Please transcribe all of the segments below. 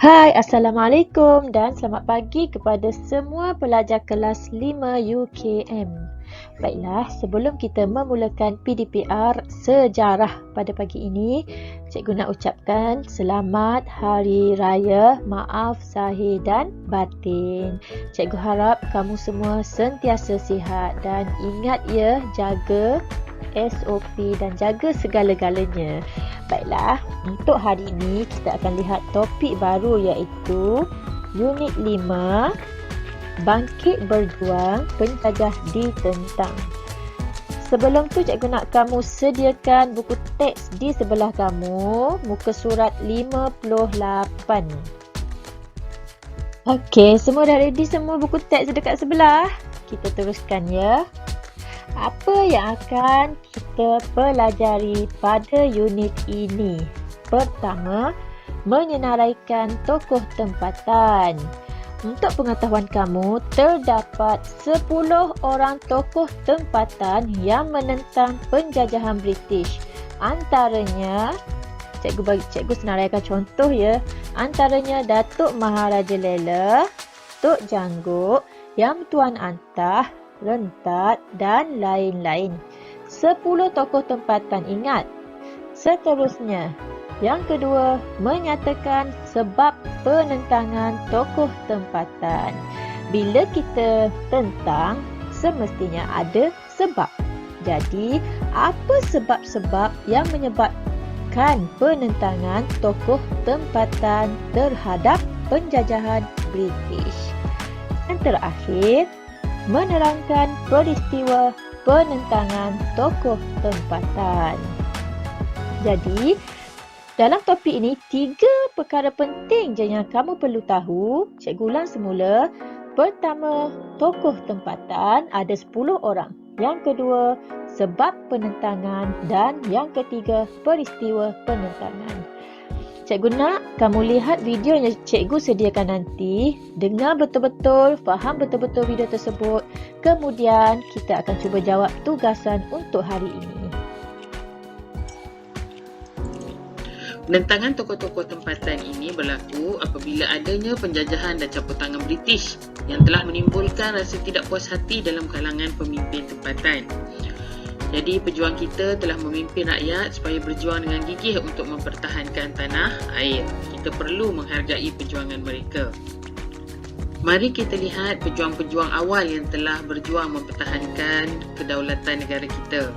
Hai, Assalamualaikum dan selamat pagi kepada semua pelajar kelas 5 UKM. Baiklah, sebelum kita memulakan PDPR sejarah pada pagi ini, cikgu nak ucapkan selamat Hari Raya Maaf Zahir dan Batin. Cikgu harap kamu semua sentiasa sihat dan ingat ya, jaga SOP dan jaga segala-galanya. Baiklah, untuk hari ini kita akan lihat topik baru iaitu Unit 5, Bangkit Berjuang Penjajah Ditentang. Sebelum tu cikgu nak kamu sediakan buku teks di sebelah kamu, muka surat 58. Okey, semua dah ready semua buku teks dekat sebelah? Kita teruskan ya. Apa yang akan kita pelajari pada unit ini? Pertama, menyenaraikan tokoh tempatan. Untuk pengetahuan kamu, terdapat 10 orang tokoh tempatan yang menentang penjajahan British. Antaranya, cikgu senaraikan contoh ya. Antaranya Datuk Maharaja Lela, Tok Jangguk, Yang Tuan Antah, Rentat dan lain-lain. 10 tokoh tempatan, ingat. Seterusnya, yang kedua, menyatakan sebab penentangan tokoh tempatan. Bila kita tentang, semestinya ada sebab. Jadi, apa sebab-sebab yang menyebabkan penentangan tokoh tempatan terhadap penjajahan British? Dan terakhir, menerangkan peristiwa penentangan tokoh tempatan. Jadi, dalam topik ini, 3 perkara penting je yang kamu perlu tahu. Cikgu ulang semula. Pertama, tokoh tempatan ada 10 orang. Yang kedua, sebab penentangan. Dan yang ketiga, peristiwa penentangan. Cikgu nak kamu lihat video yang cikgu sediakan nanti, dengar betul-betul, faham betul-betul video tersebut. Kemudian kita akan cuba jawab tugasan untuk hari ini. Penentangan tokoh-tokoh tempatan ini berlaku apabila adanya penjajahan dan campur tangan British yang telah menimbulkan rasa tidak puas hati dalam kalangan pemimpin tempatan. Jadi pejuang kita telah memimpin rakyat supaya berjuang dengan gigih untuk mempertahankan tanah air. Kita perlu menghargai perjuangan mereka. Mari kita lihat pejuang-pejuang awal yang telah berjuang mempertahankan kedaulatan negara kita.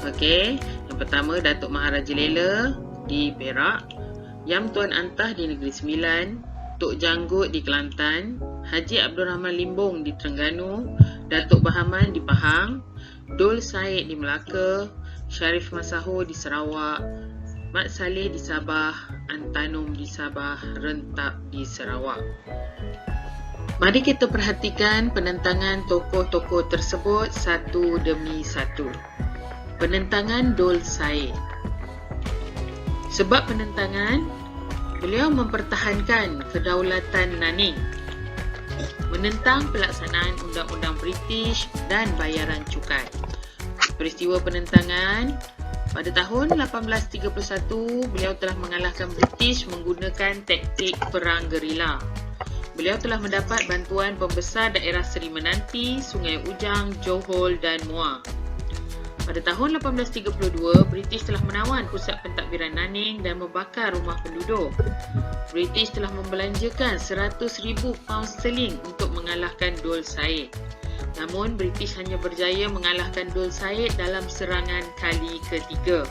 Okey, yang pertama Datuk Maharaja Lela di Perak, Yang Tuan Antah di Negeri Sembilan, Tok Jangguk di Kelantan, Haji Abdul Rahman Limbong di Terengganu, Datuk Bahaman di Pahang, Dul Said di Melaka, Sharif Masaho di Sarawak, Mat Saleh di Sabah, Antanum di Sabah, Rentap di Sarawak. Mari kita perhatikan penentangan tokoh-tokoh tersebut satu demi satu. Penentangan Dul Said. Sebab penentangan, beliau mempertahankan kedaulatan Nanning, menentang pelaksanaan undang-undang British dan bayaran cukai. Peristiwa penentangan, pada tahun 1831, beliau telah mengalahkan British menggunakan taktik perang gerila. Beliau telah mendapat bantuan pembesar daerah Seri Menanti, Sungai Ujang, Johor dan Muar. Pada tahun 1832, British telah menawan pusat pentadbiran Nanning dan membakar rumah penduduk. British telah membelanjakan 100,000 pound sterling untuk mengalahkan Dul Said. Namun, British hanya berjaya mengalahkan Dul Said dalam serangan kali ketiga.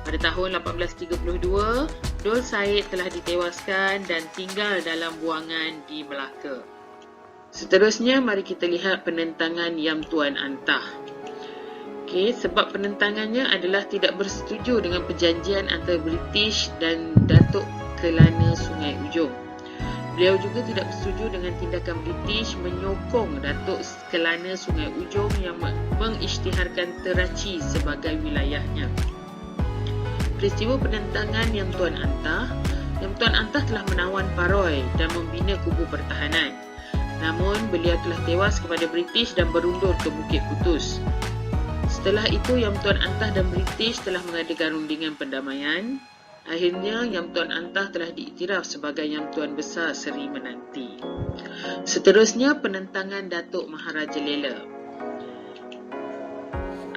Pada tahun 1832, Dul Said telah ditewaskan dan tinggal dalam buangan di Melaka. Seterusnya, mari kita lihat penentangan Yang Tuan Antah. Okey, sebab penentangannya adalah tidak bersetuju dengan perjanjian antara British dan Datuk Kelana Sungai Ujong. Beliau juga tidak bersetuju dengan tindakan British menyokong Datuk Kelana Sungai Ujong yang mengisytiharkan Teraci sebagai wilayahnya. Peristiwa penentangan Yang Tuan Antah telah menawan Paroi dan membina kubu pertahanan. Namun, beliau telah tewas kepada British dan berundur ke Bukit Putus. Setelah itu, Yang Tuan Antah dan British telah mengadakan rundingan perdamaian. Akhirnya, Yang Tuan Antah telah diiktiraf sebagai Yang Tuan Besar Seri Menanti. Seterusnya, penentangan Datuk Maharaja Lela.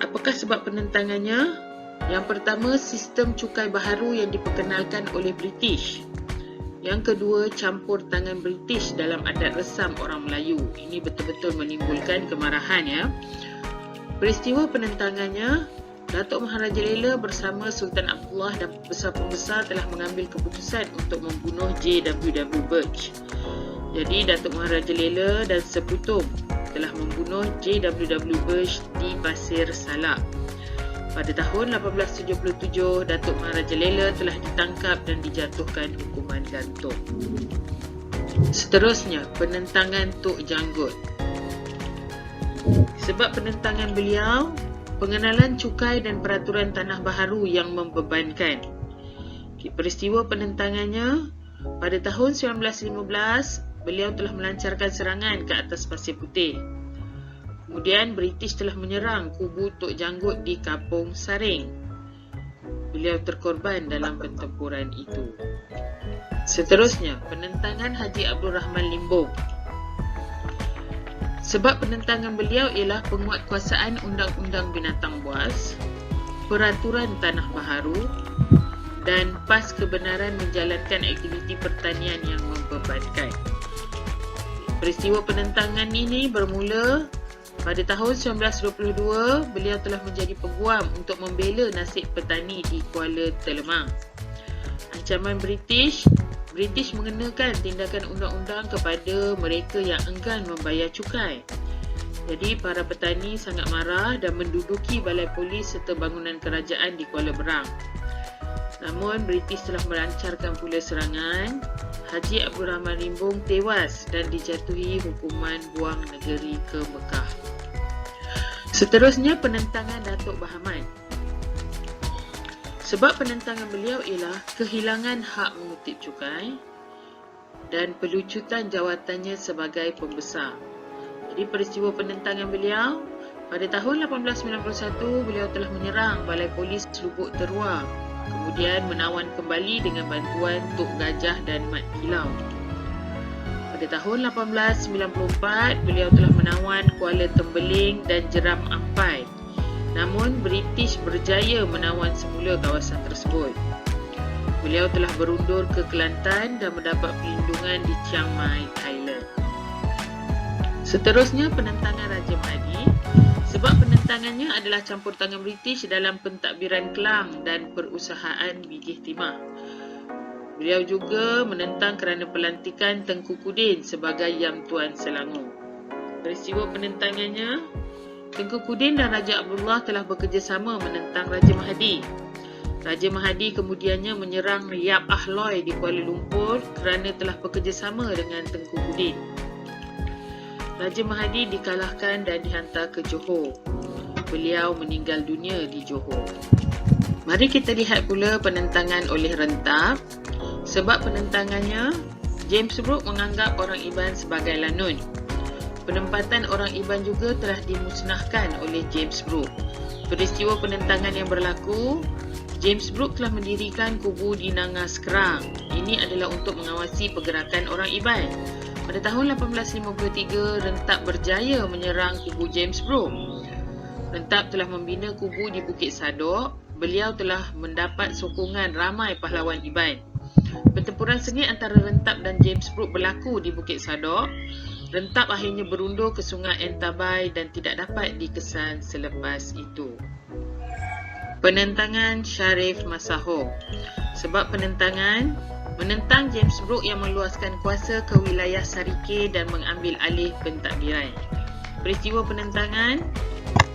Apakah sebab penentangannya? Yang pertama, sistem cukai baharu yang diperkenalkan oleh British. Yang kedua, campur tangan British dalam adat resam orang Melayu. Ini betul-betul menimbulkan kemarahan, ya. Peristiwa penentangannya, Datuk Maharaja Lela bersama Sultan Abdullah dan pembesar-pembesar telah mengambil keputusan untuk membunuh J.W.W. Birch. Jadi, Datuk Maharaja Lela dan Seputum telah membunuh J.W.W. Birch di Pasir Salak. Pada tahun 1877, Datuk Maharaja Lela telah ditangkap dan dijatuhkan hukuman gantung. Seterusnya, penentangan Tok Janggut. Sebab penentangan beliau, pengenalan cukai dan peraturan tanah baharu yang membebankan. Peristiwa penentangannya, pada tahun 1915, beliau telah melancarkan serangan ke atas Pasir Putih. Kemudian British telah menyerang kubu Tok Janggut di Kampung Saring. Beliau terkorban dalam pertempuran itu. Seterusnya, penentangan Haji Abdul Rahman Limbong. Sebab penentangan beliau ialah penguatkuasaan Undang-Undang Binatang Buas, Peraturan Tanah Baharu dan PAS kebenaran menjalankan aktiviti pertanian yang membebankan. Peristiwa penentangan ini bermula pada tahun 1922, beliau telah menjadi peguam untuk membela nasib petani di Kuala Telemang. Ancaman British mengenakan tindakan undang-undang kepada mereka yang enggan membayar cukai. Jadi, para petani sangat marah dan menduduki balai polis serta bangunan kerajaan di Kuala Berang. Namun, British telah melancarkan pula serangan. Haji Abdul Rahman Limbong tewas dan dijatuhi hukuman buang negeri ke Mekah. Seterusnya, penentangan Datuk Bahaman. Sebab penentangan beliau ialah kehilangan hak mengutip cukai dan pelucutan jawatannya sebagai pembesar. Jadi, peristiwa penentangan beliau, pada tahun 1891, beliau telah menyerang balai polis Lubuk Terua, kemudian menawan kembali dengan bantuan Tok Gajah dan Mat Kilau. Pada tahun 1894, beliau telah menawan Kuala Tembeling dan Jeram Ampai. Namun, British berjaya menawan semula kawasan tersebut. Beliau telah berundur ke Kelantan dan mendapat perlindungan di Chiang Mai, Thailand. Seterusnya, penentangan Raja Mahdi. Sebab penentangannya adalah campur tangan British dalam pentadbiran Kelang dan perusahaan Bijih Timah. Beliau juga menentang kerana pelantikan Tengku Kudin sebagai Yang Tuan Selangor. Peristiwa penentangannya, Tengku Kudin dan Raja Abdullah telah bekerjasama menentang Raja Mahdi. Raja Mahdi kemudiannya menyerang Yap Ahloi di Kuala Lumpur kerana telah bekerjasama dengan Tengku Kudin. Raja Mahdi dikalahkan dan dihantar ke Johor. Beliau meninggal dunia di Johor. Mari kita lihat pula penentangan oleh Rentap. Sebab penentangannya, James Brooke menganggap orang Iban sebagai lanun. Penempatan orang Iban juga telah dimusnahkan oleh James Brooke. Peristiwa penentangan yang berlaku, James Brooke telah mendirikan kubu di Nangas Kerang. Ini adalah untuk mengawasi pergerakan orang Iban. Pada tahun 1853, Rentap berjaya menyerang kubu James Brooke. Rentap telah membina kubu di Bukit Sadok. Beliau telah mendapat sokongan ramai pahlawan Iban. Pertempuran sengit antara Rentap dan James Brooke berlaku di Bukit Sadok. Rentap akhirnya berundur ke Sungai Entabai dan tidak dapat dikesan selepas itu. Penentangan Sharif Masaho. Sebab penentangan menentang James Brooke yang meluaskan kuasa ke wilayah Sarike dan mengambil alih pentadbiran. Peristiwa penentangan,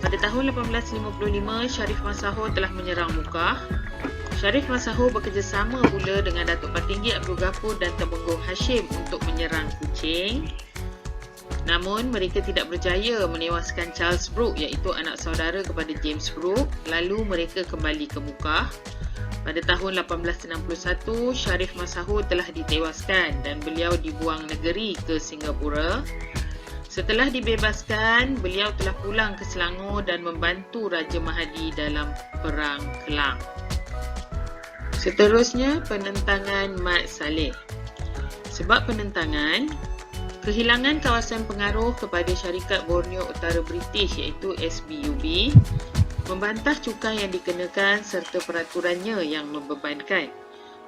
pada tahun 1855, Sharif Masaho telah menyerang Mukah. Sharif Masaho bekerjasama pula dengan Datuk Patinggi Abdul Ghafur dan Temenggung Hashim untuk menyerang Kuching. Namun, mereka tidak berjaya menewaskan Charles Brooke, iaitu anak saudara kepada James Brooke. Lalu, mereka kembali ke Mukah. Pada tahun 1861, Sharif Masaho telah ditewaskan dan beliau dibuang negeri ke Singapura. Setelah dibebaskan, beliau telah pulang ke Selangor dan membantu Raja Mahdi dalam Perang Kelang. Seterusnya, penentangan Mat Salleh. Sebab penentangan, kehilangan kawasan pengaruh kepada syarikat Borneo Utara British iaitu SBUB, membantah cukai yang dikenakan serta peraturannya yang membebankan.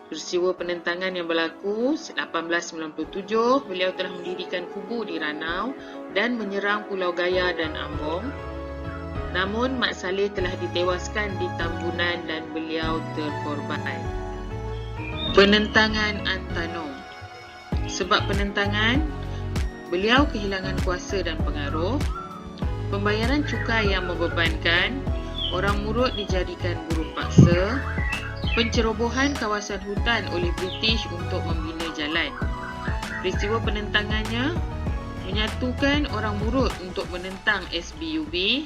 Peristiwa penentangan yang berlaku 1897, beliau telah mendirikan kubu di Ranau dan menyerang Pulau Gaya dan Ambong. Namun, Mat Salleh telah ditewaskan di Tambunan dan beliau terkorban. Penentangan Antanong. Sebab penentangan, beliau kehilangan kuasa dan pengaruh, pembayaran cukai yang membebankan, orang Murut dijadikan buruh paksa, pencerobohan kawasan hutan oleh British untuk membina jalan. Peristiwa penentangannya menyatukan orang Murut untuk menentang SBUB.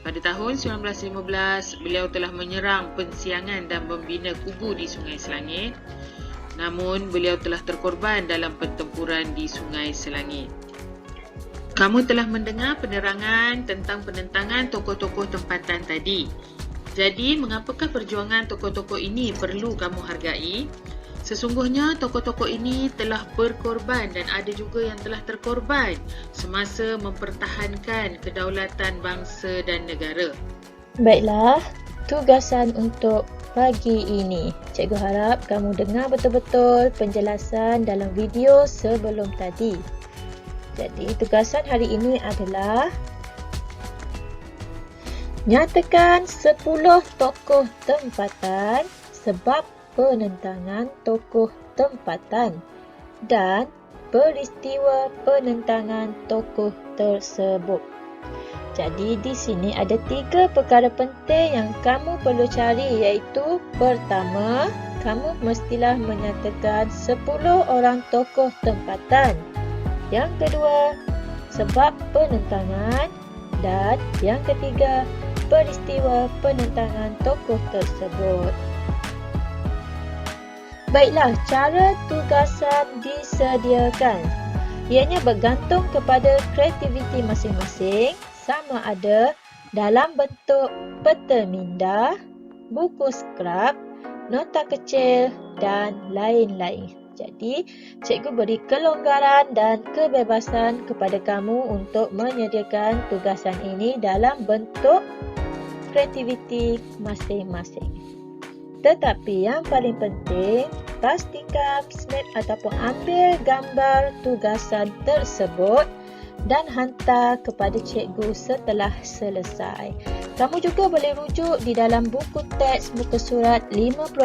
Pada tahun 1915, beliau telah menyerang Pensiangan dan membina kubu di Sungai Selangit. Namun, beliau telah terkorban dalam pertempuran di Sungai Selangit. Kamu telah mendengar penerangan tentang penentangan tokoh-tokoh tempatan tadi. Jadi, mengapakah perjuangan tokoh-tokoh ini perlu kamu hargai? Sesungguhnya tokoh-tokoh ini telah berkorban dan ada juga yang telah terkorban semasa mempertahankan kedaulatan bangsa dan negara. Baiklah, tugasan untuk pagi ini. Cikgu harap kamu dengar betul-betul penjelasan dalam video sebelum tadi. Jadi, tugasan hari ini adalah nyatakan 10 tokoh tempatan sebab penentangan tokoh tempatan dan peristiwa penentangan tokoh tersebut. Jadi di sini ada 3 perkara penting yang kamu perlu cari, iaitu pertama, kamu mestilah menyatakan 10 orang tokoh tempatan. Yang kedua, sebab penentangan, dan yang ketiga, peristiwa penentangan tokoh tersebut. Baiklah, cara tugasan disediakan. Ianya bergantung kepada kreativiti masing-masing, sama ada dalam bentuk peta minda, buku skrap, nota kecil dan lain-lain. Jadi, cikgu beri kelonggaran dan kebebasan kepada kamu untuk menyediakan tugasan ini dalam bentuk kreativiti masing-masing. Tetapi yang paling penting, pastikan snap ataupun ambil gambar tugasan tersebut dan hantar kepada cikgu setelah selesai. Kamu juga boleh rujuk di dalam buku teks muka surat 58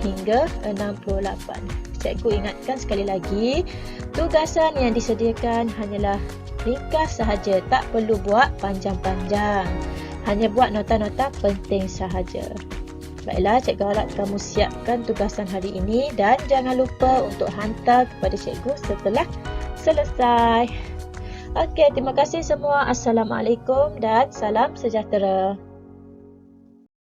hingga 68. Cikgu ingatkan sekali lagi, tugasan yang disediakan hanyalah ringkas sahaja, tak perlu buat panjang-panjang. Hanya buat nota-nota penting sahaja. Baiklah, cikgu harap kamu siapkan tugasan hari ini dan jangan lupa untuk hantar kepada cikgu setelah selesai. Okey, terima kasih semua. Assalamualaikum dan salam sejahtera.